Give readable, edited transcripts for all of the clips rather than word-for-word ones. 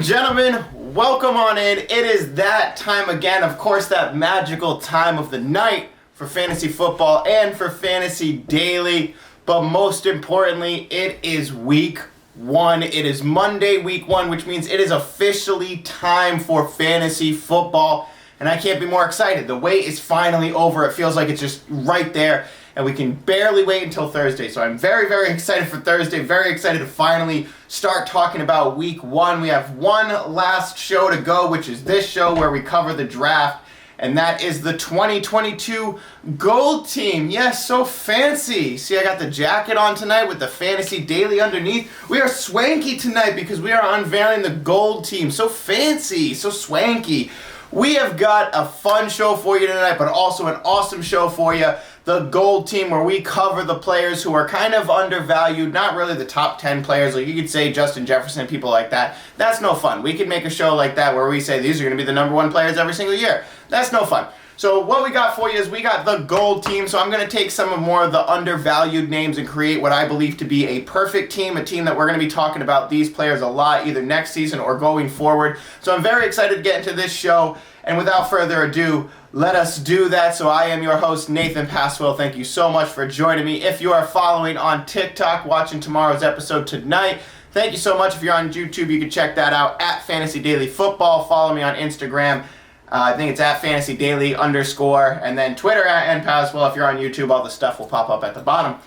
and gentlemen, welcome on in. It is that time again, of course, that magical time of the night for fantasy football and for Fantasy Daily. But most importantly, it is week one. It is Monday, week one, which means it is officially time for fantasy football. And I can't be more excited. The wait is finally over. It feels like it's just right there. And we can barely wait until Thursday. So I'm very, very excited for Thursday. Very excited to finally start talking about week one. We have one last show to go, which is this show where we cover the draft. And that is the 2022 Gold Team. Yes, so fancy. See, I got the jacket on tonight with the Fantasy Daily underneath. We are swanky tonight because we are unveiling the Gold Team. So fancy, so swanky. We have got a fun show for you tonight, but also an awesome show for you. The Gold Team, where we cover the players who are kind of undervalued, not really the top 10 players, like you could say Justin Jefferson, people like that. That's no fun. We could make a show like that where we say these are going to be the number one players every single year. That's no fun. So what we got for you is we got the Gold Team. So I'm going to take some of more of the undervalued names and create what I believe to be a perfect team, a team that we're going to be talking about these players a lot, either next season or going forward. So I'm very excited to get into this show. And without further ado, let us do that. So I am your host, NathanPaswell. Thank you so much for joining me. If you are following on TikTok, watching tomorrow's episode tonight, thank you so much. If you're on YouTube, you can check that out at Fantasy Daily Football. Follow me on Instagram. I think it's at Fantasy Daily _, and then Twitter at NPaswell. If you're on YouTube, all the stuff will pop up at the bottom.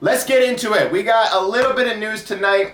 Let's get into it. We got a little bit of news tonight.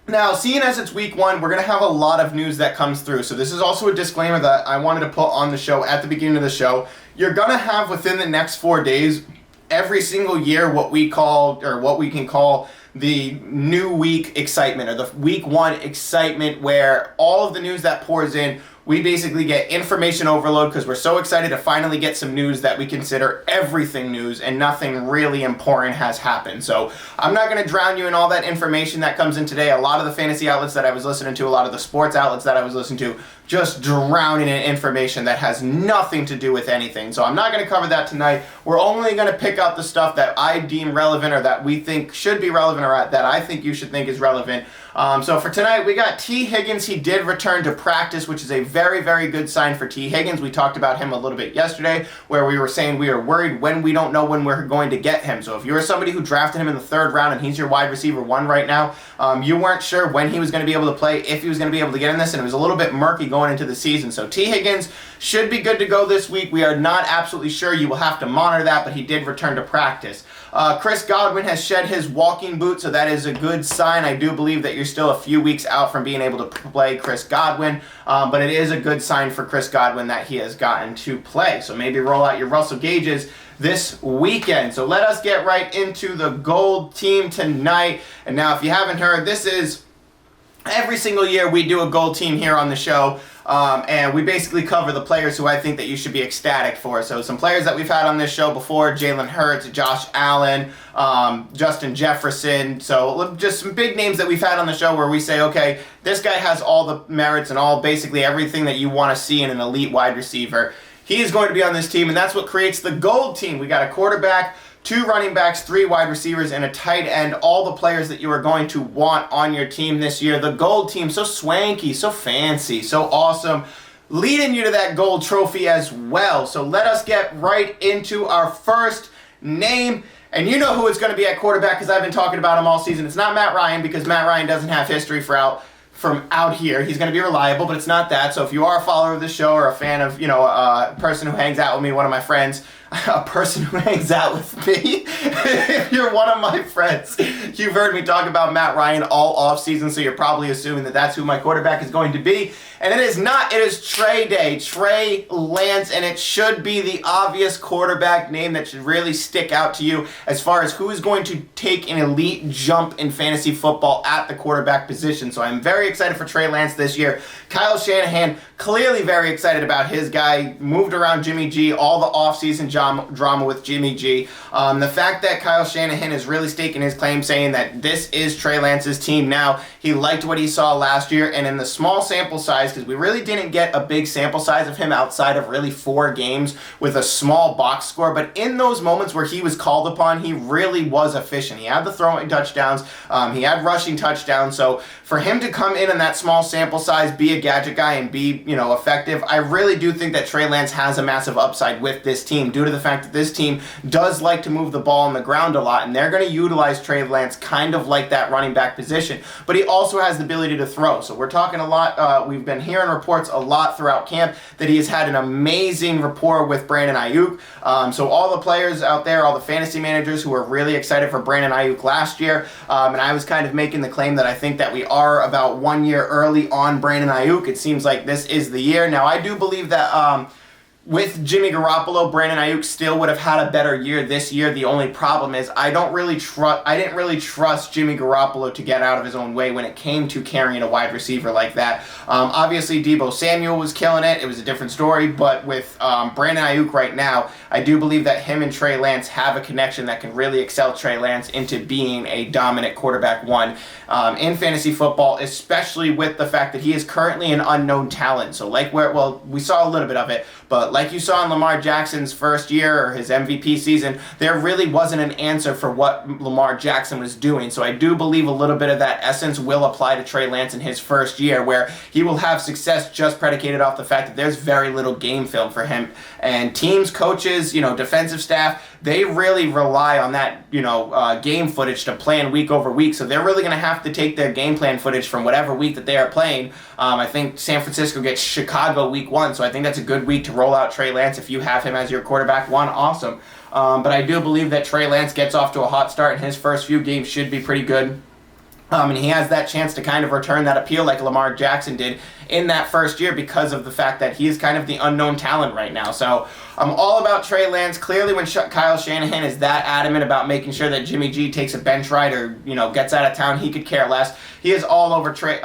Now, seeing as it's week one, we're going to have a lot of news that comes through. So this is also a disclaimer that I wanted to put on the show at the beginning of the show. You're going to have within the next 4 days, every single year, what we can call the new week excitement, or the week one excitement, where all of the news that pours in, we basically get information overload because we're so excited to finally get some news that we consider everything news and nothing really important has happened. So I'm not going to drown you in all that information that comes in today. A lot of the fantasy outlets that I was listening to, a lot of the sports outlets that I was listening to, just drowning in information that has nothing to do with anything. So I'm not going to cover that tonight. We're only going to pick out the stuff that I deem relevant, or that we think should be relevant, or that I think you should think is relevant. So for tonight, we got T. Higgins. He did return to practice, which is a very, very good sign for T. Higgins. We talked about him a little bit yesterday, where we were saying we are worried when we don't know when we're going to get him. So if you're somebody who drafted him in the 3rd round and he's your wide receiver 1 right now, you weren't sure when he was going to be able to play, if he was going to be able to get in this, and it was a little bit murky going into the season. So T. Higgins should be good to go this week. We are not absolutely sure. You will have to monitor that, but he did return to practice. Chris Godwin has shed his walking boot, so that is a good sign. I do believe that you're still a few weeks out from being able to play Chris Godwin, but it is a good sign for Chris Godwin that he has gotten to play. So maybe roll out your Russell Gages this weekend. So let us get right into the Gold Team tonight. And now, if you haven't heard, this is every single year we do a Gold Team here on the show. And we basically cover the players who I think that you should be ecstatic for. So some players that we've had on this show before: Jalen Hurts, Josh Allen, Justin Jefferson. So just some big names that we've had on the show where we say, okay, this guy has all the merits and basically everything that you want to see in an elite wide receiver. He is going to be on this team, and that's what creates the Gold Team. We got a quarterback, 2 running backs, 3 wide receivers, and a tight end. All the players that you are going to want on your team this year. The Gold Team, so swanky, so fancy, so awesome, leading you to that gold trophy as well. So let us get right into our first name. And you know who it's going to be at quarterback because I've been talking about him all season. It's not Matt Ryan, because Matt Ryan doesn't have history from out here. He's going to be reliable, but it's not that. So if you are a follower of the show or a fan of, a person who hangs out with me, one of my friends, a person who hangs out with me, if you're one of my friends, you've heard me talk about Matt Ryan all offseason, so you're probably assuming that that's who my quarterback is going to be. And it is not. It is Trey Day, Trey Lance, and it should be the obvious quarterback name that should really stick out to you as far as who is going to take an elite jump in fantasy football at the quarterback position. So I'm very excited for Trey Lance this year. Kyle Shanahan, clearly very excited about his guy. Moved around Jimmy G all the offseason. drama with Jimmy G. The fact that Kyle Shanahan is really staking his claim, saying that this is Trey Lance's team now. He liked what he saw last year, and in the small sample size, because we really didn't get a big sample size of him outside of really 4 games with a small box score, but in those moments where he was called upon, he really was efficient. He had the throwing touchdowns, he had rushing touchdowns, so for him to come in that small sample size, be a gadget guy, and be, effective, I really do think that Trey Lance has a massive upside with this team due to the fact that this team does like to move the ball on the ground a lot, and they're going to utilize Trey Lance kind of like that running back position, but he also has the ability to throw. So we're talking a lot, we've been hearing reports a lot throughout camp that he has had an amazing rapport with Brandon Ayuk. So all the players out there, all the fantasy managers who were really excited for Brandon Ayuk last year, and I was kind of making the claim that I think that we are about 1 year early on Brandon Ayuk. It seems like this is the year. Now, I do believe that with Jimmy Garoppolo, Brandon Ayuk still would have had a better year this year. The only problem is I didn't really trust Jimmy Garoppolo to get out of his own way when it came to carrying a wide receiver like that. Obviously, Deebo Samuel was killing it. It was a different story, but with Brandon Ayuk right now, I do believe that him and Trey Lance have a connection that can really excel Trey Lance into being a dominant quarterback one in fantasy football, especially with the fact that he is currently an unknown talent. So we saw a little bit of it, but like you saw in Lamar Jackson's first year or his MVP season, there really wasn't an answer for what Lamar Jackson was doing. So I do believe a little bit of that essence will apply to Trey Lance in his first year, where he will have success just predicated off the fact that there's very little game film for him. And teams, coaches, defensive staff, they really rely on that, game footage to plan week over week. So they're really going to have to take their game plan footage from whatever week that they are playing. I think San Francisco gets Chicago week 1, so I think that's a good week to roll out Trey Lance if you have him as your quarterback one. Awesome. But I do believe that Trey Lance gets off to a hot start, and his first few games should be pretty good. And he has that chance to kind of return that appeal like Lamar Jackson did in that first year because of the fact that he is kind of the unknown talent right now. So I'm all about Trey Lance. Clearly, when Kyle Shanahan is that adamant about making sure that Jimmy G takes a bench ride or gets out of town, he could care less. He is all over Trey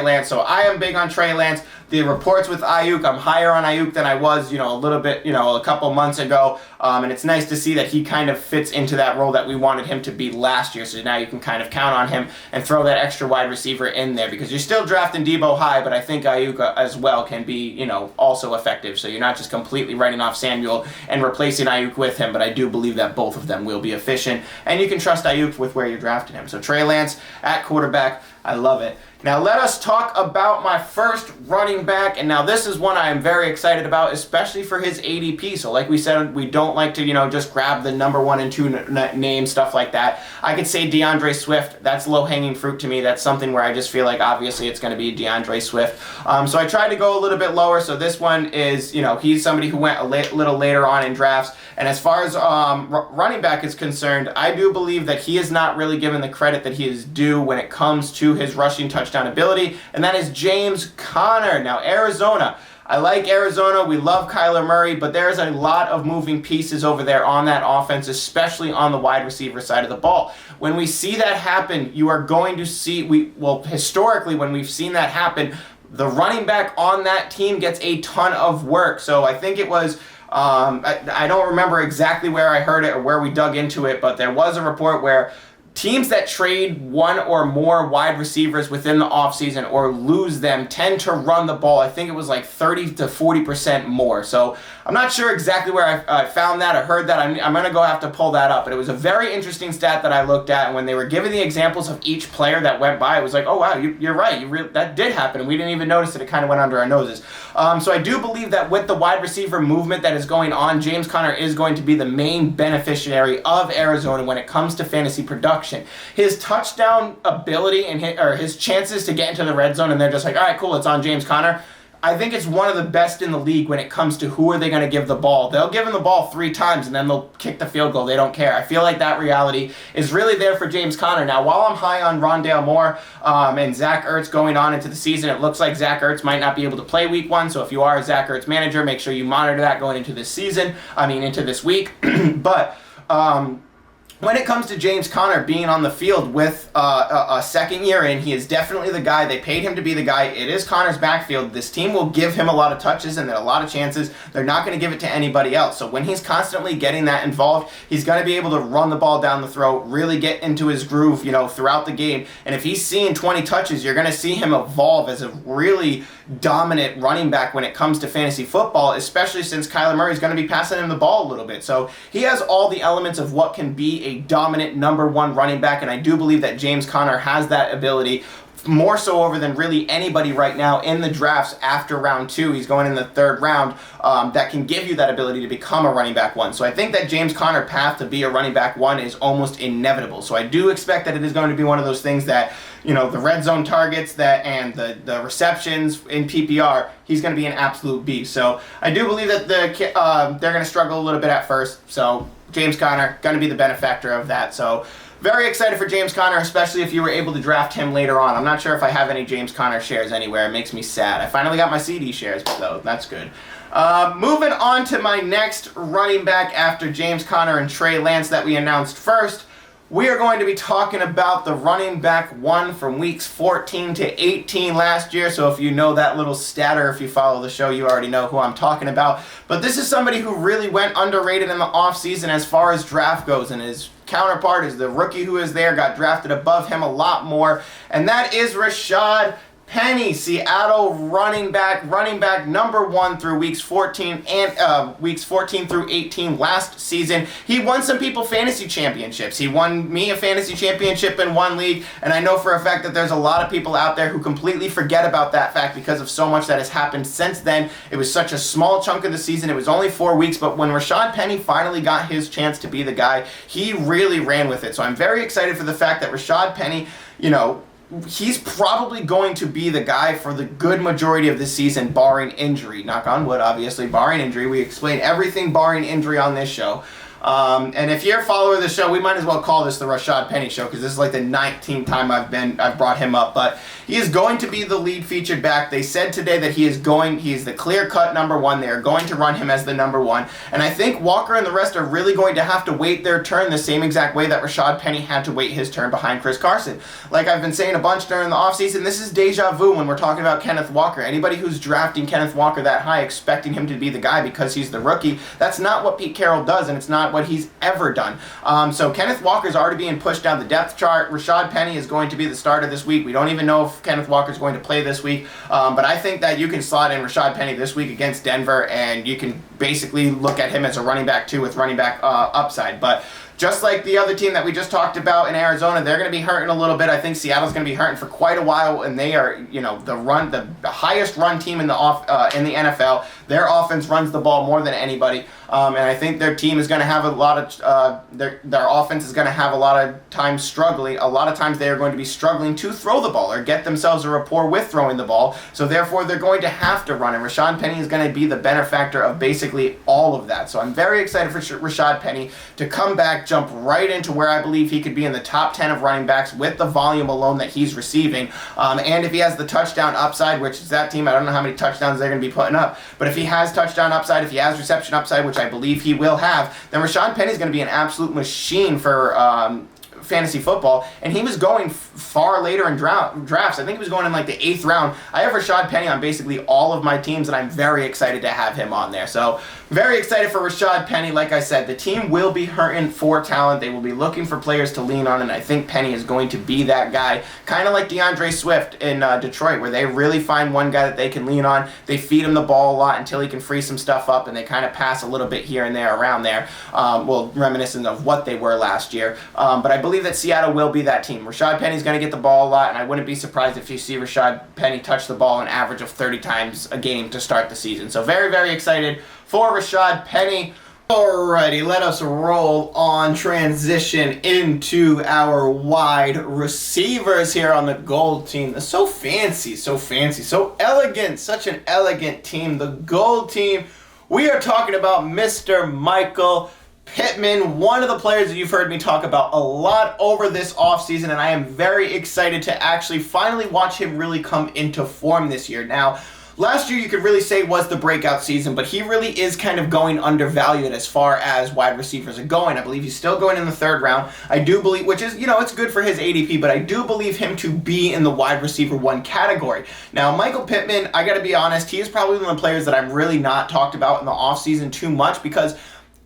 Lance. So I am big on Trey Lance. The reports with Ayuk, I'm higher on Ayuk than I was, a little bit, a couple months ago. And it's nice to see that he kind of fits into that role that we wanted him to be last year. So now you can kind of count on him and throw that extra wide receiver in there because you're still drafting Deebo high, but I think Ayuk as well can be, also effective. So you're not just completely writing off Samuel and replacing Ayuk with him, but I do believe that both of them will be efficient. And you can trust Ayuk with where you're drafting him. So Trey Lance at quarterback, I love it. Now let us talk about my first running back, and now this is one I am very excited about, especially for his ADP. So like we said, we don't like to, just grab the number 1 and 2 names, stuff like that. I could say DeAndre Swift. That's low-hanging fruit to me. That's something where I just feel like obviously it's going to be DeAndre Swift. So I tried to go a little bit lower. So this one is, he's somebody who went a little later on in drafts. And as far as running back is concerned, I do believe that he is not really given the credit that he is due when it comes to his rushing touchdown ability, and that is James Conner. Now, Arizona. I like Arizona. We love Kyler Murray, but there's a lot of moving pieces over there on that offense, especially on the wide receiver side of the ball. When we see that happen, you are going to see, historically, when we've seen that happen, the running back on that team gets a ton of work. So I think it was I don't remember exactly where I heard it or where we dug into it, but there was a report where teams that trade one or more wide receivers within the offseason or lose them tend to run the ball. I think it was like 30 to 40% more. So I'm not sure exactly where I found that or heard that. I'm going to have to pull that up. But it was a very interesting stat that I looked at. And when they were giving the examples of each player that went by, it was like, oh, wow, you're right. That did happen. And we didn't even notice it. It kind of went under our noses. So I do believe that with the wide receiver movement that is going on, James Conner is going to be the main beneficiary of Arizona when it comes to fantasy production. His touchdown ability and his chances to get into the red zone, and they're just like, all right, cool, it's on James Conner. I think it's one of the best in the league when it comes to who are they going to give the ball. They'll give him the ball 3 times, and then they'll kick the field goal. They don't care. I feel like that reality is really there for James Conner. Now, while I'm high on Rondale Moore and Zach Ertz going on into the season, it looks like Zach Ertz might not be able to play week 1, so if you are a Zach Ertz manager, make sure you monitor that going into this week. But when it comes to James Conner being on the field with a second year in, he is definitely the guy. They paid him to be the guy. It is Conner's backfield. This team will give him a lot of touches and a lot of chances. They're not going to give it to anybody else. So when he's constantly getting that involved, he's going to be able to run the ball down the throat, really get into his groove, throughout the game. And if he's seeing 20 touches, you're going to see him evolve as a really dominant running back when it comes to fantasy football, especially since Kyler Murray is going to be passing him the ball a little bit. So he has all the elements of what can be a dominant number one running back, and I do believe that James Conner has that ability, more so over than really anybody right now in the drafts after round 2. He's going in the 3rd round, that can give you that ability to become a running back 1. So I think that James Conner path to be a running back 1 is almost inevitable. So I do expect that it is going to be one of those things that, the red zone targets and the receptions in PPR, he's going to be an absolute beast. So I do believe that they're going to struggle a little bit at first. So James Conner, going to be the benefactor of that. So very excited for James Conner, especially if you were able to draft him later on. I'm not sure if I have any James Conner shares anywhere. It makes me sad. I finally got my CD shares, though. That's good. Moving on to my next running back after James Conner and Trey Lance that we announced first. We are going to be talking about the running back 1 from weeks 14 to 18 last year. So if you know that little stat, or if you follow the show, you already know who I'm talking about. But this is somebody who really went underrated in the offseason as far as draft goes, and his counterpart is the rookie who is there, got drafted above him a lot more, and that is Rashad Penny, Seattle running back number 1 through weeks 14 through 18 last season. He won some people fantasy championships. He won me a fantasy championship in one league, and I know for a fact that there's a lot of people out there who completely forget about that fact because of so much that has happened since then. It was such a small chunk of the season. It was only 4 weeks, but when Rashad Penny finally got his chance to be the guy, he really ran with it. So I'm very excited for the fact that Rashad Penny, he's probably going to be the guy for the good majority of the season, barring injury. Knock on wood, obviously, barring injury. We explain everything barring injury on this show. And if you're a follower of the show, we might as well call this the Rashad Penny show, because this is like the 19th time I've brought him up. But he is going to be the lead featured back. They said today that he is the clear-cut number 1. They are going to run him as the number 1. And I think Walker and the rest are really going to have to wait their turn the same exact way that Rashad Penny had to wait his turn behind Chris Carson. Like I've been saying a bunch during the offseason, this is deja vu when we're talking about Kenneth Walker. Anybody who's drafting Kenneth Walker that high, expecting him to be the guy because he's the rookie, that's not what Pete Carroll does, and it's not what he's ever done. So Kenneth Walker's already being pushed down the depth chart. Rashad Penny is going to be the starter this week. We don't even know if Kenneth Walker's going to play this week, but I think that you can slot in Rashad Penny this week against Denver, and you can basically look at him as a running back 2 with running back upside. But just like the other team that we just talked about in Arizona, they're going to be hurting a little bit. I think Seattle's going to be hurting for quite a while, and they are, the highest run team in the NFL. Their offense runs the ball more than anybody, and I think their team is going to have a lot of their offense is going to have a lot of times struggling. A lot of times they are going to be struggling to throw the ball or get themselves a rapport with throwing the ball. So therefore, they're going to have to run, and Rashad Penny is going to be the benefactor of basically all of that. So I'm very excited for Rashad Penny to come back, jump right into where I believe he could be in the top 10 of running backs with the volume alone that he's receiving. And if he has the touchdown upside, which is that team, I don't know how many touchdowns they're going to be putting up, but if he has touchdown upside, if he has reception upside, which I believe he will have, then Rashad Penny is going to be an absolute machine for fantasy football, and he was going far later in drafts. I think he was going in like the 8th round. I have Rashad Penny on basically all of my teams, and I'm very excited to have him on there. So very excited for Rashad Penny. Like I said, the team will be hurting for talent. They will be looking for players to lean on, and I think Penny is going to be that guy, kind of like DeAndre Swift in Detroit, where they really find one guy that they can lean on. They feed him the ball a lot until he can free some stuff up, and they kind of pass a little bit here and there around there, reminiscent of what they were last year. But I believe that Seattle will be that team. Rashad Penny's going to get the ball a lot, and I wouldn't be surprised if you see Rashad Penny touch the ball an average of 30 times a game to start the season. So very, very excited for Rashad Penny. Alrighty, let us roll on, transition into our wide receivers here on the gold team. They're so fancy, so elegant, such an elegant team. The gold team, we are talking about Mr. Michael Pittman, one of the players that you've heard me talk about a lot over this offseason, and I am very excited to actually finally watch him really come into form this year. Now, last year you could really say was the breakout season, but he really is kind of going undervalued as far as wide receivers are going. I believe he's still going in the 3rd round. I do believe, which is, it's good for his ADP, but I do believe him to be in the wide receiver 1 category. Now, Michael Pittman, I got to be honest, he is probably one of the players that I'm really not talked about in the offseason too much, because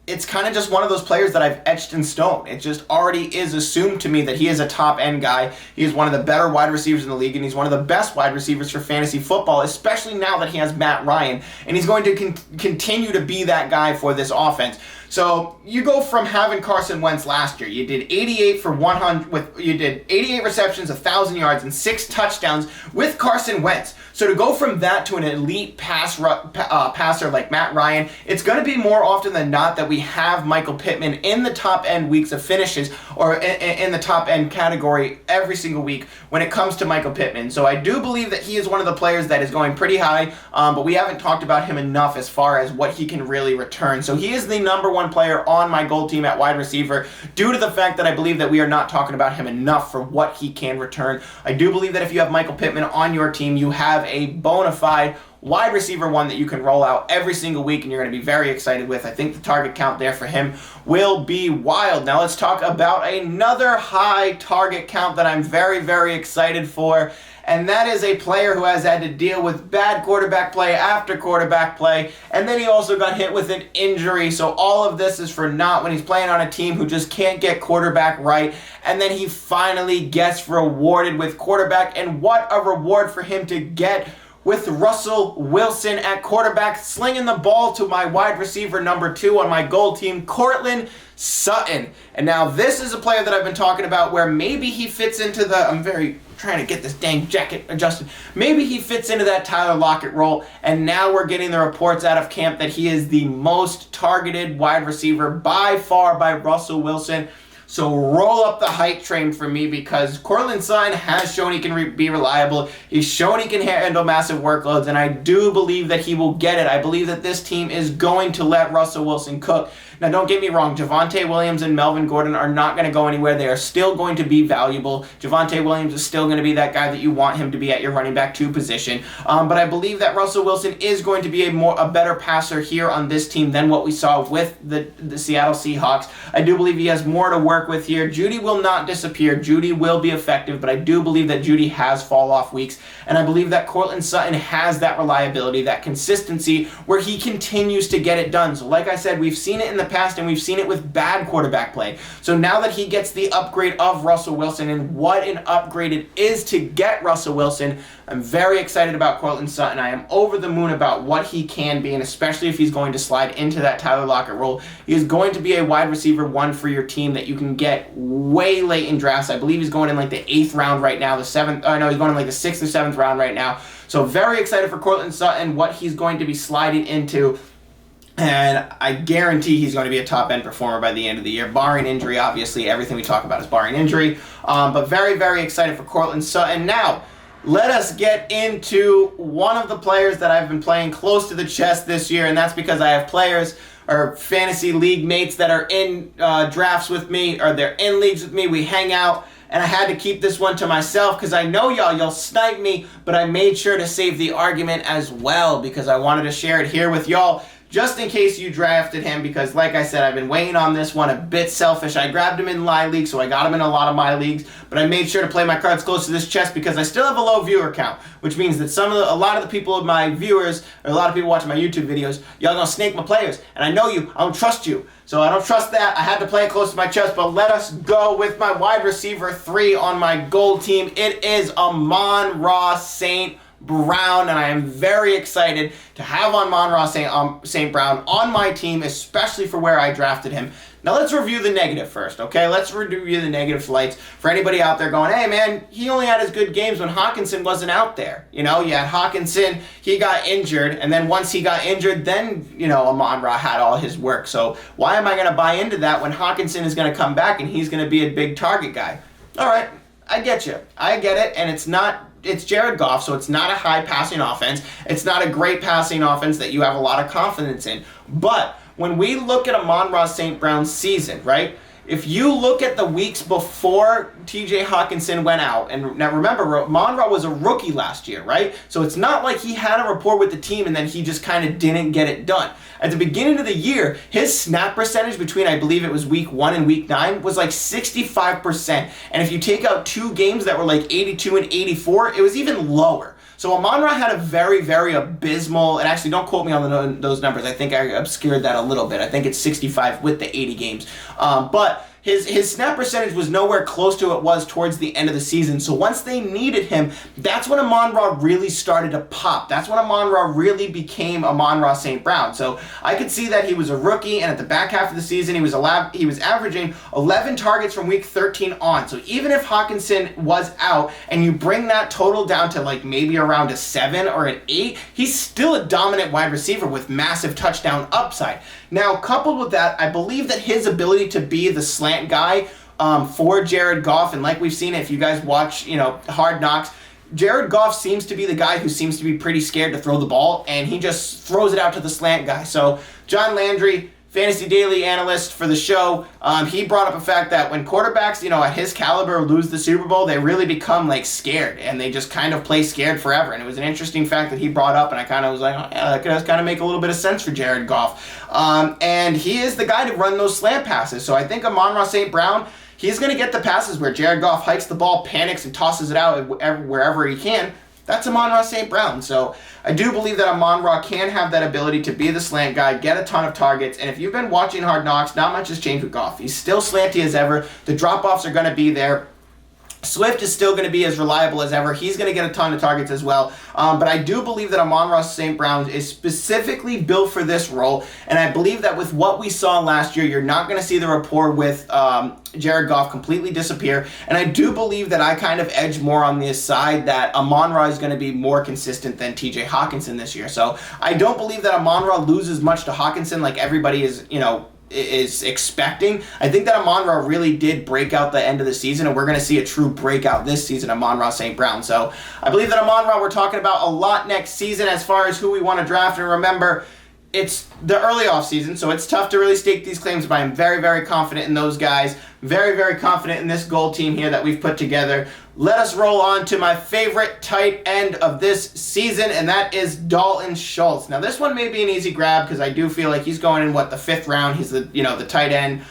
it's kind of just one of those players that I've etched in stone. It just already is assumed to me that he is a top-end guy. He is one of the better wide receivers in the league, and he's one of the best wide receivers for fantasy football, especially now that he has Matt Ryan, and he's going to continue to be that guy for this offense. So you go from having Carson Wentz last year. You did 88 for 100 you did 88 receptions, 1,000 yards, and 6 touchdowns with Carson Wentz. So to go from that to an elite passer like Matt Ryan, it's going to be more often than not that we have Michael Pittman in the top end weeks of finishes, or in the top end category every single week when it comes to Michael Pittman. So I do believe that he is one of the players that is going pretty high, but we haven't talked about him enough as far as what he can really return. So he is the number 1 player on my gold team at wide receiver, due to the fact that I believe that we are not talking about him enough for what he can return. I do believe that if you have Michael Pittman on your team, you have a bona fide wide receiver 1 that you can roll out every single week, and you're going to be very excited with. I think the target count there for him will be wild. Now let's talk about another high target count that I'm very, very excited for, and that is a player who has had to deal with bad quarterback play after quarterback play, and then he also got hit with an injury. So all of this is for naught when he's playing on a team who just can't get quarterback right, and then he finally gets rewarded with quarterback, and what a reward for him to get with Russell Wilson at quarterback, slinging the ball to my wide receiver number 2 on my gold team, Courtland Sutton. And now this is a player that I've been talking about where maybe he fits into the, I'm very trying to get this dang jacket adjusted, maybe he fits into that Tyler Lockett role, and now we're getting the reports out of camp that he is the most targeted wide receiver by far by Russell Wilson. So roll up the hype train for me, because Courtland Sutton has shown he can be reliable. He's shown he can handle massive workloads, and I do believe that he will get it. I believe that this team is going to let Russell Wilson cook. Now, don't get me wrong, Javonte Williams and Melvin Gordon are not going to go anywhere. They are still going to be valuable. Javonte Williams is still going to be that guy that you want him to be at your running back 2 position. But I believe that Russell Wilson is going to be a better passer here on this team than what we saw with the Seattle Seahawks. I do believe he has more to work with here. Judy will not disappear. Judy will be effective, but I do believe that Judy has fall-off weeks, and I believe that Courtland Sutton has that reliability, that consistency, where he continues to get it done. So like I said, we've seen it in the past, and we've seen it with bad quarterback play. So now that he gets the upgrade of Russell Wilson, and what an upgrade it is to get Russell Wilson, I'm very excited about Courtland Sutton. I am over the moon about what he can be, and especially if he's going to slide into that Tyler Lockett role. He is going to be a wide receiver 1 for your team that you can get way late in drafts. I believe he's going in like the 8th round right now, he's going in like the 6th or 7th round right now. So very excited for Courtland Sutton, what he's going to be sliding into. And I guarantee he's going to be a top-end performer by the end of the year, barring injury. Obviously, everything we talk about is barring injury. But very, very excited for Courtland Sutton. Now, let us get into one of the players that I've been playing close to the chest this year, and that's because I have players or fantasy league mates that are in drafts with me, or they're in leagues with me. We hang out, and I had to keep this one to myself because I know y'all snipe me, but I made sure to save the argument as well because I wanted to share it here with y'all, just in case you drafted him, because like I said, I've been waiting on this one, a bit selfish. I grabbed him in my league, so I got him in a lot of my leagues, but I made sure to play my cards close to this chest because I still have a low viewer count, which means that a lot of the people of my viewers, or a lot of people watching my YouTube videos, y'all gonna snake my players, and I know you, I don't trust you. So I don't trust that. I had to play it close to my chest, but let us go with my wide receiver 3 on my gold team. It is Amon-Ra St Brown, and I am very excited to have Amon-Ra St Brown on my team, especially for where I drafted him. Now let's review the negative first, okay? Let's review the negative flights for anybody out there going, hey man, he only had his good games when Hawkinson wasn't out there. You know, you had Hawkinson, he got injured, and then once he got injured, then, you know, Amon-Ra had all his work. So why am I going to buy into that when Hawkinson is going to come back and he's going to be a big target guy? All right, I get you. I get it, and it's Jared Goff, so it's not a high passing offense. It's not a great passing offense that you have a lot of confidence in. But when we look at Amon-Ra St. Brown's season, right, if you look at the weeks before TJ Hawkinson went out, and now remember, Amon-Ra was a rookie last year, right? So it's not like he had a rapport with the team and then he just kind of didn't get it done. At the beginning of the year, his snap percentage between, I believe it was week 1 and week 9, was like 65%. And if you take out 2 games that were like 82 and 84, it was even lower. So Amon-Ra had a very, very abysmal, and actually don't quote me on those numbers. I think I obscured that a little bit. I think it's 65 with the 80 games. But his snap percentage was nowhere close to what it was towards the end of the season. So once they needed him, that's when Amon-Ra really started to pop. That's when Amon-Ra really became Amon-Ra St. Brown. So I could see that he was a rookie, and at the back half of the season, he was averaging 11 targets from week 13 on. So even if Hawkinson was out, and you bring that total down to like maybe around a 7 or an 8, he's still a dominant wide receiver with massive touchdown upside. Now, coupled with that, I believe that his ability to be the slant guy for Jared Goff, and like we've seen, if you guys watch, Hard Knocks, Jared Goff seems to be the guy who seems to be pretty scared to throw the ball, and he just throws it out to the slant guy. So John Landry, Fantasy Daily analyst for the show, he brought up a fact that when quarterbacks, at his caliber lose the Super Bowl, they really become like scared, and they just kind of play scared forever. And it was an interesting fact that he brought up, and I kind of was like, oh, yeah, that does kind of make a little bit of sense for Jared Goff. And he is the guy to run those slant passes. So I think Amon-Ra St. Brown, he's going to get the passes where Jared Goff hikes the ball, panics, and tosses it out wherever he can. That's Amon-Ra St. Brown. So I do believe that Amon-Ra can have that ability to be the slant guy, get a ton of targets. And if you've been watching Hard Knocks, not much has changed with Goff. He's still slanty as ever. The drop-offs are going to be there. Swift is still going to be as reliable as ever. He's going to get a ton of targets as well. But I do believe that Amon-Ra St. Brown is specifically built for this role. And I believe that with what we saw last year, you're not going to see the rapport with Jared Goff completely disappear. And I do believe that I kind of edge more on this side that Amon-Ra is going to be more consistent than TJ Hawkinson this year. So I don't believe that Amon-Ra loses much to Hawkinson like everybody is expecting. I think that Amon-Ra really did break out the end of the season, and we're going to see a true breakout this season, Amon-Ra St. Brown. So I believe that Amon-Ra we're talking about a lot next season as far as who we want to draft. And remember, it's the early off season, so it's tough to really stake these claims, but I'm very, very confident in those guys. Very, very confident in this gold team here that we've put together. Let us roll on to my favorite tight end of this season, and that is Dalton Schultz. Now, this one may be an easy grab because I do feel like he's going in, the 5th round. He's the tight end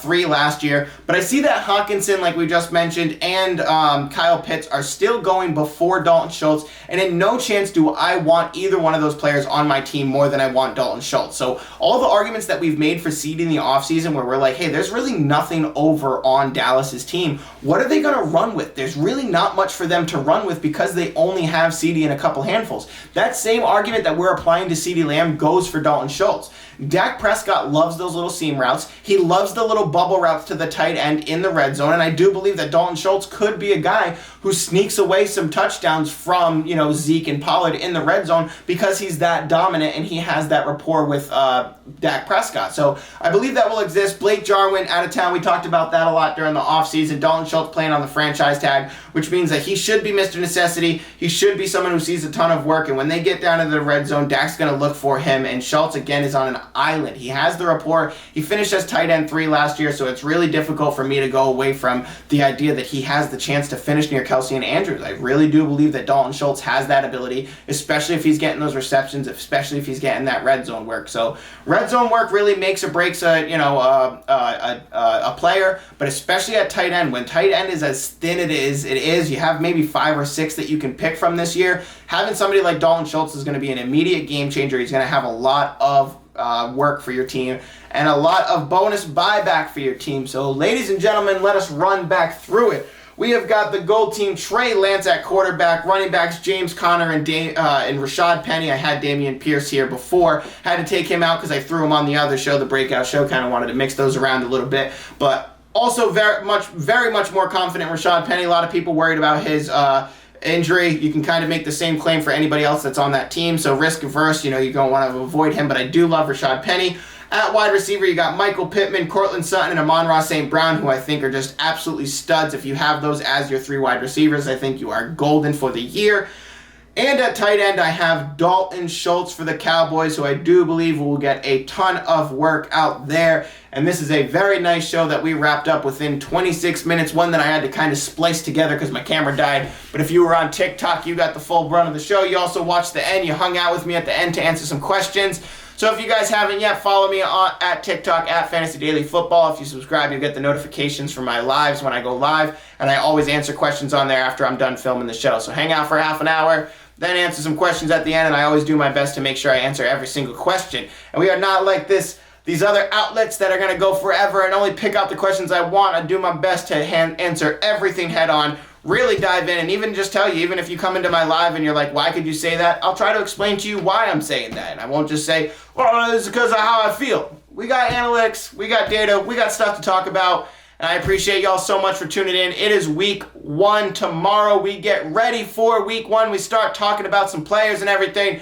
3 last year. But I see that Hawkinson, like we just mentioned, and Kyle Pitts are still going before Dalton Schultz, and in no chance do I want either one of those players on my team more than I want Dalton Schultz. So all the arguments that we've made for seeding the offseason where we're like, hey, there's really nothing over on Dallas's team. What are they going to run with? There's really not much for them to run with because they only have CeeDee in a couple handfuls. That same argument that we're applying to CeeDee Lamb goes for Dalton Schultz. Dak Prescott loves those little seam routes. He loves the little bubble routes to the tight end in the red zone, and I do believe that Dalton Schultz could be a guy who sneaks away some touchdowns from, Zeke and Pollard in the red zone because he's that dominant and he has that rapport with Dak Prescott. So I believe that will exist. Blake Jarwin out of town. We talked about that a lot during the offseason. Dalton Schultz playing on the franchise tag, which means that he should be Mr. Necessity. He should be someone who sees a ton of work, and when they get down to the red zone, Dak's going to look for him, and Schultz, again, is on an island. He has the rapport. He finished as tight end 3 last year, so it's really difficult for me to go away from the idea that he has the chance to finish near Kelsey and Andrews. I really do believe that Dalton Schultz has that ability, especially if he's getting those receptions, especially if he's getting that red zone work. So red zone work really makes or breaks a player, but especially at tight end, when tight end is as thin it is, you have maybe 5 or 6 that you can pick from this year. Having somebody like Dalton Schultz is going to be an immediate game changer. He's going to have a lot of work for your team and a lot of bonus buyback for your team. So ladies and gentlemen, let us run back through it. We have got the gold team, Trey Lance at quarterback, running backs James Conner and Rashad Penny. I had Dameon Pierce here before. Had to take him out because I threw him on the other show, the breakout show. Kind of wanted to mix those around a little bit. But also very much more confident Rashad Penny. A lot of people worried about his injury. You can kind of make the same claim for anybody else that's on that team. So risk averse, you don't want to avoid him. But I do love Rashad Penny. At wide receiver, you got Michael Pittman, Courtland Sutton, and Amon-Ra St. Brown, who I think are just absolutely studs. If you have those as your 3 wide receivers, I think you are golden for the year. And at tight end, I have Dalton Schultz for the Cowboys, who I do believe will get a ton of work out there. And this is a very nice show that we wrapped up within 26 minutes, one that I had to kind of splice together because my camera died. But if you were on TikTok, you got the full run of the show. You also watched the end. You hung out with me at the end to answer some questions. So if you guys haven't yet, follow me at TikTok, at Fantasy Daily Football. If you subscribe, you'll get the notifications for my lives when I go live. And I always answer questions on there after I'm done filming the show. So hang out for half an hour, then answer some questions at the end, and I always do my best to make sure I answer every single question. And we are not like these other outlets that are going to go forever and only pick out the questions I want. I do my best to answer everything head on, really dive in, and even just tell you, even if you come into my live and you're like, why could you say that? I'll try to explain to you why I'm saying that. And I won't just say, well, it's because of how I feel. We got analytics, we got data, we got stuff to talk about. And I appreciate y'all so much for tuning in. It is week 1 tomorrow. We get ready for week 1. We start talking about some players and everything.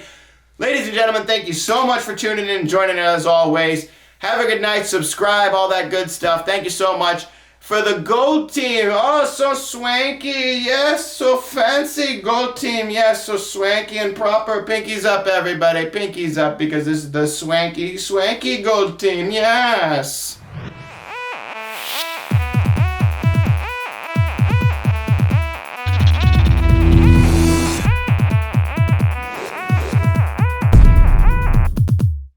Ladies and gentlemen, thank you so much for tuning in and joining us as always. Have a good night. Subscribe, all that good stuff. Thank you so much. For the gold team, oh, so swanky. Yes, so fancy. Gold team, yes, so swanky and proper. Pinkies up, everybody. Pinkies up, because this is the swanky gold team. Yes.